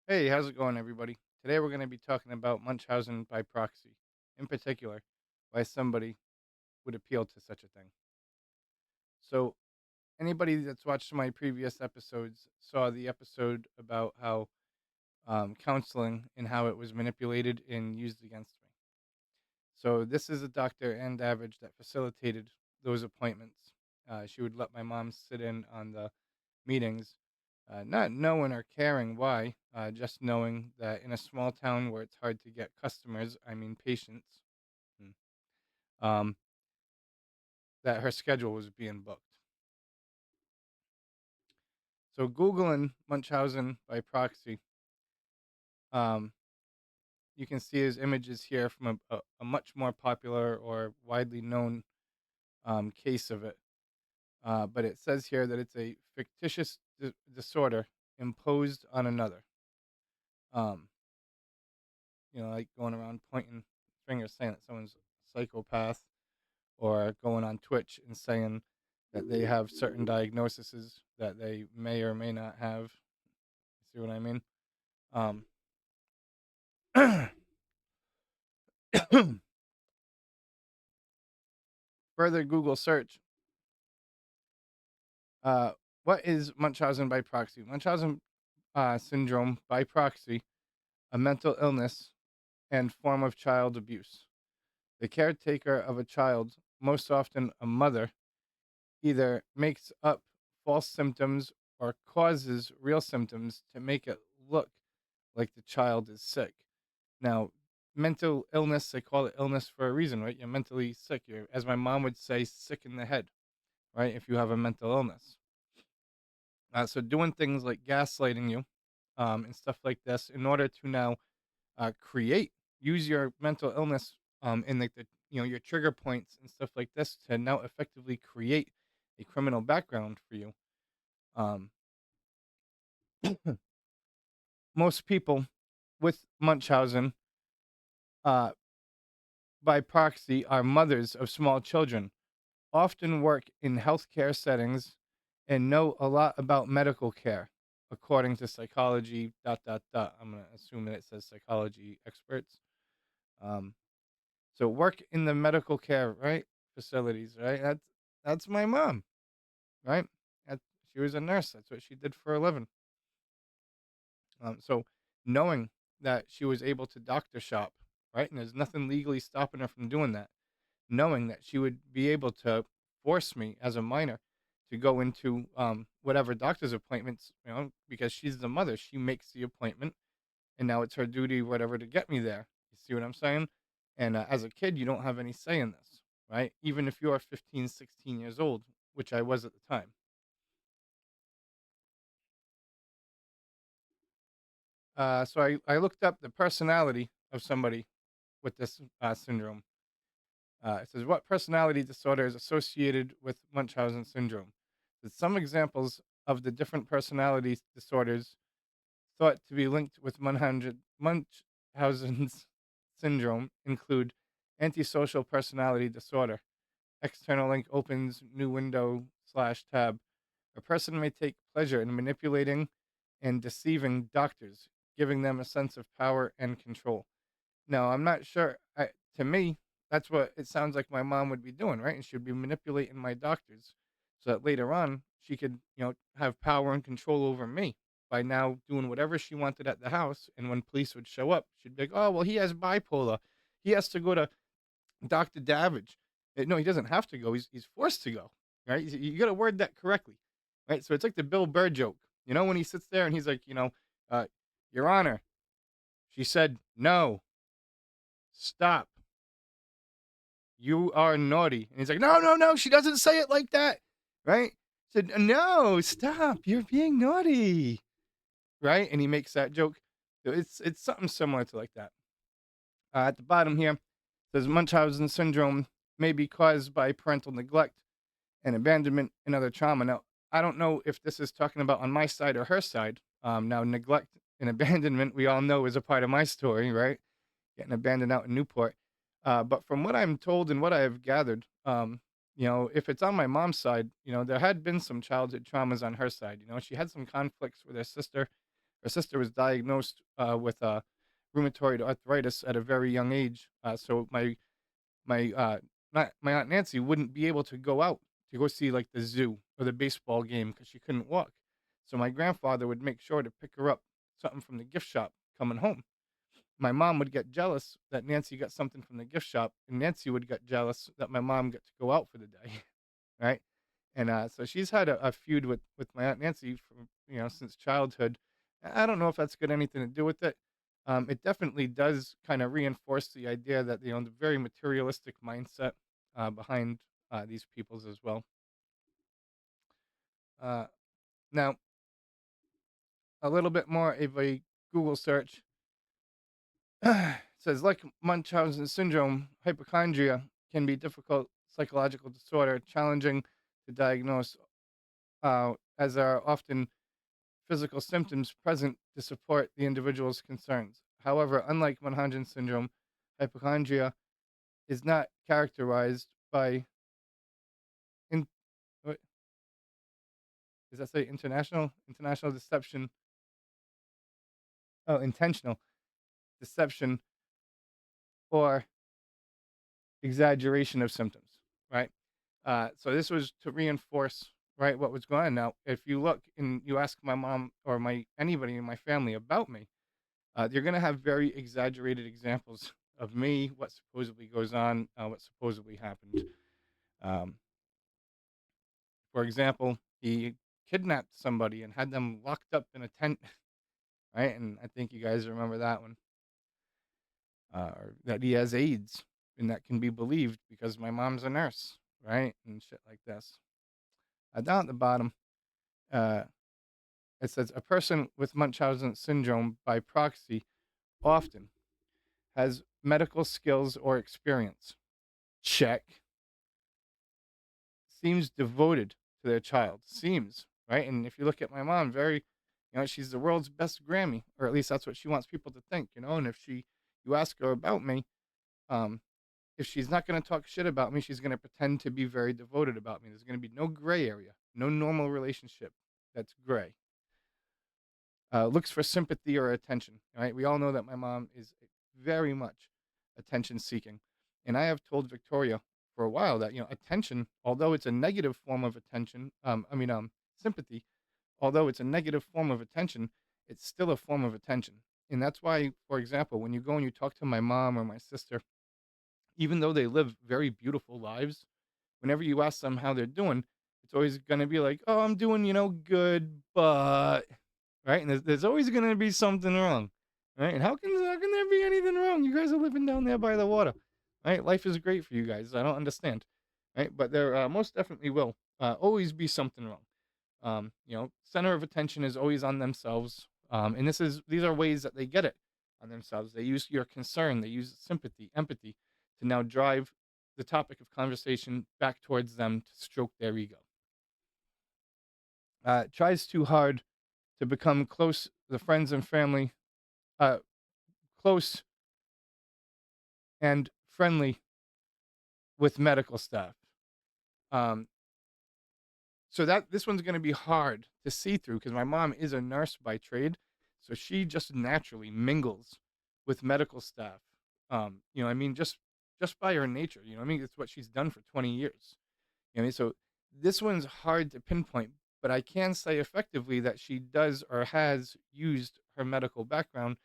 Hey, how's it going, everybody? Today we're going to be talking about Munchausen by proxy, in particular, why somebody would appeal to such a thing. So, anybody that's watched my previous episodes saw the episode about how counseling and how it was manipulated and used against me. So, this is a doctor and average that facilitated those appointments. She would let my mom sit in on the meetings, not knowing or caring why, just knowing that in a small town where it's hard to get customers, I mean patients, mm, um, that her schedule was being booked. So Googling Munchausen by proxy, um, you can see his images here from a much more popular or widely known case of it. But it says here that it's a fictitious disorder imposed on another. Um, like going around pointing fingers saying that someone's a psychopath or going on Twitch and saying that they have certain diagnoses that they may or may not have. See what I mean? Um, further Google search. Uh, what is Munchausen by proxy? Munchausen syndrome by proxy, a mental illness and form of child abuse. The caretaker of a child, most often a mother, either makes up false symptoms or causes real symptoms to make it look like the child is sick. Now, mental illness, they call it illness for a reason, right? You're mentally sick. You're, as my mom would say, sick in the head, right? If you have a mental illness. So, doing things like gaslighting you and stuff like this in order to now create, use your mental illness and like your trigger points and stuff like this to now effectively create a criminal background for you. Um, most people with Munchausen, uh, by proxy, are mothers of small children, often work in healthcare settings, and know a lot about medical care, according to psychology. Dot dot dot. I'm gonna assume that it says psychology experts. Um, so work in the medical care, right, facilities, right. That's my mom, right. That, she was a nurse. That's what she did for a living. So knowing that she was able to doctor shop, right, and there's nothing legally stopping her from doing that, knowing that she would be able to force me as a minor to go into whatever doctor's appointments, because she's the mother, she makes the appointment, and now it's her duty, whatever, to get me there. You see what I'm saying? And as a kid, you don't have any say in this, right? Even if you are 15, 16 years old, which I was at the time. So I looked up the personality of somebody with this syndrome. It says, what personality disorder is associated with Munchausen syndrome? There's some examples of the different personality disorders thought to be linked with Munchausen's syndrome include antisocial personality disorder. External link opens new window slash tab. A person may take pleasure in manipulating and deceiving doctors, giving them a sense of power and control. No, I'm not sure. To me, that's what it sounds like my mom would be doing, right? And she'd be manipulating my doctors so that later on she could, have power and control over me by now doing whatever she wanted at the house. And when police would show up, she'd be like, "Oh, well, he has bipolar. He has to go to Dr. Davidge." No, he doesn't have to go. He's forced to go, right? You got to word that correctly, right? So it's like the Bill Burr joke, when he sits there and he's like, uh, "Your Honor," she said, "No, stop. You are naughty." And he's like, "No, no, no, she doesn't say it like that." Right? Said, "No, stop. You're being naughty." Right? And he makes that joke. So it's something similar to like that. At the bottom here, it says Munchausen syndrome may be caused by parental neglect and abandonment and other trauma. Now, I don't know if this is talking about on my side or her side. Now, neglect and abandonment, we all know, is a part of my story, right? Getting abandoned out in Newport. But from what I'm told and what I have gathered, if it's on my mom's side, there had been some childhood traumas on her side. She had some conflicts with her sister. Her sister was diagnosed with rheumatoid arthritis at a very young age. So my my aunt Nancy wouldn't be able to go out to go see like the zoo or the baseball game because she couldn't walk. So my grandfather would make sure to pick her up something from the gift shop coming home. My mom would get jealous that Nancy got something from the gift shop, and Nancy would get jealous that my mom got to go out for the day, right? And so she's had a feud with my aunt Nancy from since childhood. I don't know if that's got anything to do with it. It definitely does kind of reinforce the idea that the very materialistic mindset behind these peoples as well. Uh, Now, a little bit more of a Google search says like Munchausen syndrome, hypochondria can be difficult psychological disorder, challenging to diagnose, as there are often physical symptoms present to support the individual's concerns. However, unlike Munchausen syndrome, hypochondria is not characterized by in, what does that say? International deception. Oh, intentional deception or exaggeration of symptoms. Right. So this was to reinforce right what was going on. Now, if you look and you ask my mom or my anybody in my family about me, you're going to have very exaggerated examples of me, what supposedly goes on, what supposedly happened. Um, for example, he kidnapped somebody and had them locked up in a tent, right? And I think you guys remember that one. Or that he has AIDS, and that can be believed because my mom's a nurse, right? And shit like this. Down at the bottom, uh, it says a person with Munchausen syndrome by proxy often has medical skills or experience. Check. Seems devoted to their child. Seems, right? And if you look at my mom, she's the world's best Grammy, or at least that's what she wants people to think. And if you ask her about me, um, if she's not going to talk shit about me, she's going to pretend to be very devoted about me. There's going to be no gray area, no normal relationship that's gray. Looks for sympathy or attention. Right? We all know that my mom is very much attention seeking, and I have told Victoria for a while that attention, although it's a negative form of attention, sympathy, although it's a negative form of attention, it's still a form of attention, and that's why, for example, when you go and you talk to my mom or my sister, even though they live very beautiful lives, whenever you ask them how they're doing, it's always going to be like, "Oh, I'm doing, good, but," right? And there's always going to be something wrong, right? And how can there be anything wrong? You guys are living down there by the water, right? Life is great for you guys. I don't understand, right? But there most definitely will always be something wrong. Center of attention is always on themselves, and these are ways that they get it on themselves. They use your concern, they use sympathy, empathy, to now drive the topic of conversation back towards them to stroke their ego. Tries too hard to become close, the friends and family, uh, close and friendly with medical staff. Um, so that this one's going to be hard to see through because my mom is a nurse by trade, so she just naturally mingles with medical staff. Just by her nature. It's what she's done for 20 years. So this one's hard to pinpoint, but I can say effectively that she does or has used her medical background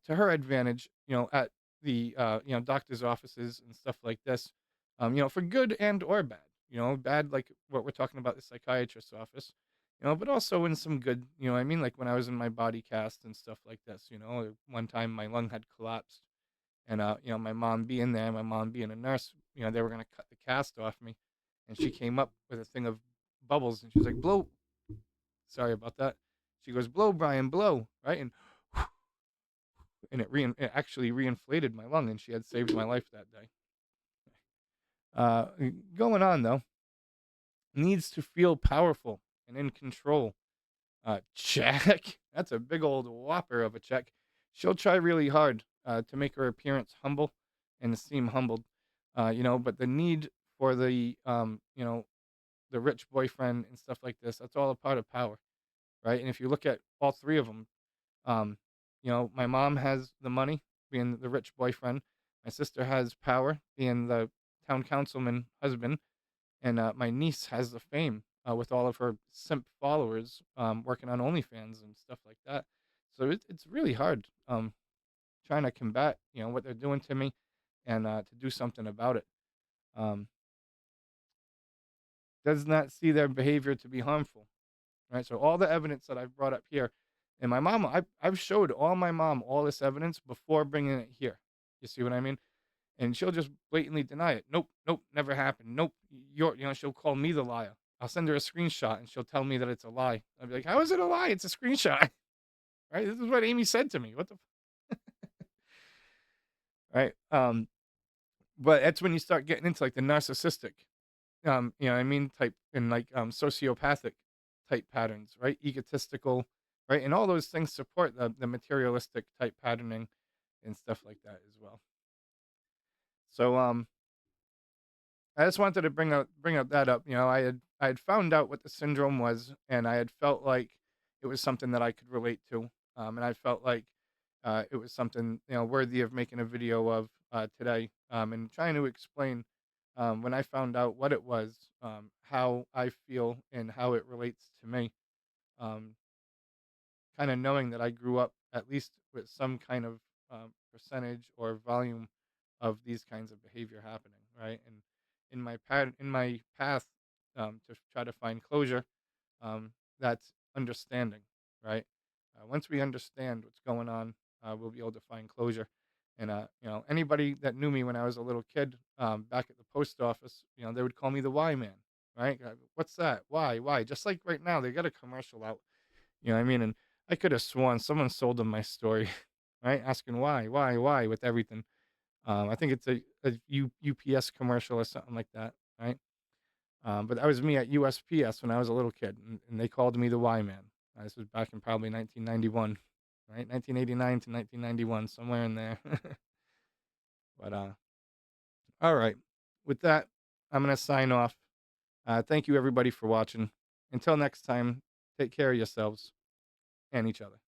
to her advantage, at the doctor's offices and stuff like this, for good and or bad. Bad like what we're talking about, the psychiatrist's office, but also in some good. Like when I was in my body cast and stuff like this. One time my lung had collapsed, and my mom being there, my mom being a nurse, they were gonna cut the cast off me, and she came up with a thing of bubbles, and she was like, "Blow." Sorry about that. She goes, "Blow, Brian, blow," right, and it actually reinflated my lung, and she had saved my life that day. Uh, Going on though, needs to feel powerful and in control. Check. That's a big old whopper of a check. She'll try really hard to make her appearance humble and seem humbled. But the need for the rich boyfriend and stuff like this, that's all a part of power, right? And if you look at all three of them, Um, my mom has the money, being the rich boyfriend. My sister has power, being the town councilman husband, and my niece has the fame with all of her simp followers working on OnlyFans and stuff like that. So it's really hard trying to combat what they're doing to me and to do something about it. Um, does not see their behavior to be harmful, right? So all the evidence that I've brought up here, and my mom, I've showed all my mom all this evidence before bringing it here. You see what I mean? And she'll just blatantly deny it. Nope, nope, never happened. Nope, she'll call me the liar. I'll send her a screenshot and she'll tell me that it's a lie. I'll be like, how is it a lie? It's a screenshot, right? This is what Amy said to me. What the, right? But that's when you start getting into like the narcissistic, what I mean, type and like sociopathic type patterns, right? Egotistical, right? And all those things support the materialistic type patterning and stuff like that as well. So I just wanted to bring up that up. I had found out what the syndrome was, and I had felt like it was something that I could relate to, and I felt like it was something worthy of making a video of today, and trying to explain when I found out what it was, how I feel, and how it relates to me. Um, kind of knowing that I grew up at least with some kind of percentage or volume of these kinds of behavior happening, right? And in my path to try to find closure, that's understanding, right? Once we understand what's going on, we'll be able to find closure. And anybody that knew me when I was a little kid, back at the post office, they would call me the Why Man, right? What's that? Why? Why? Just like right now, they got a commercial out, what I mean? And I could have sworn someone sold them my story, right? Asking why, with everything. I think it's a UPS commercial or something like that, right? But that was me at USPS when I was a little kid, and they called me the Y Man. This was back in probably 1991, right? 1989 to 1991, somewhere in there. But all right. With that, I'm gonna sign off. Thank you everybody for watching. Until next time, take care of yourselves and each other.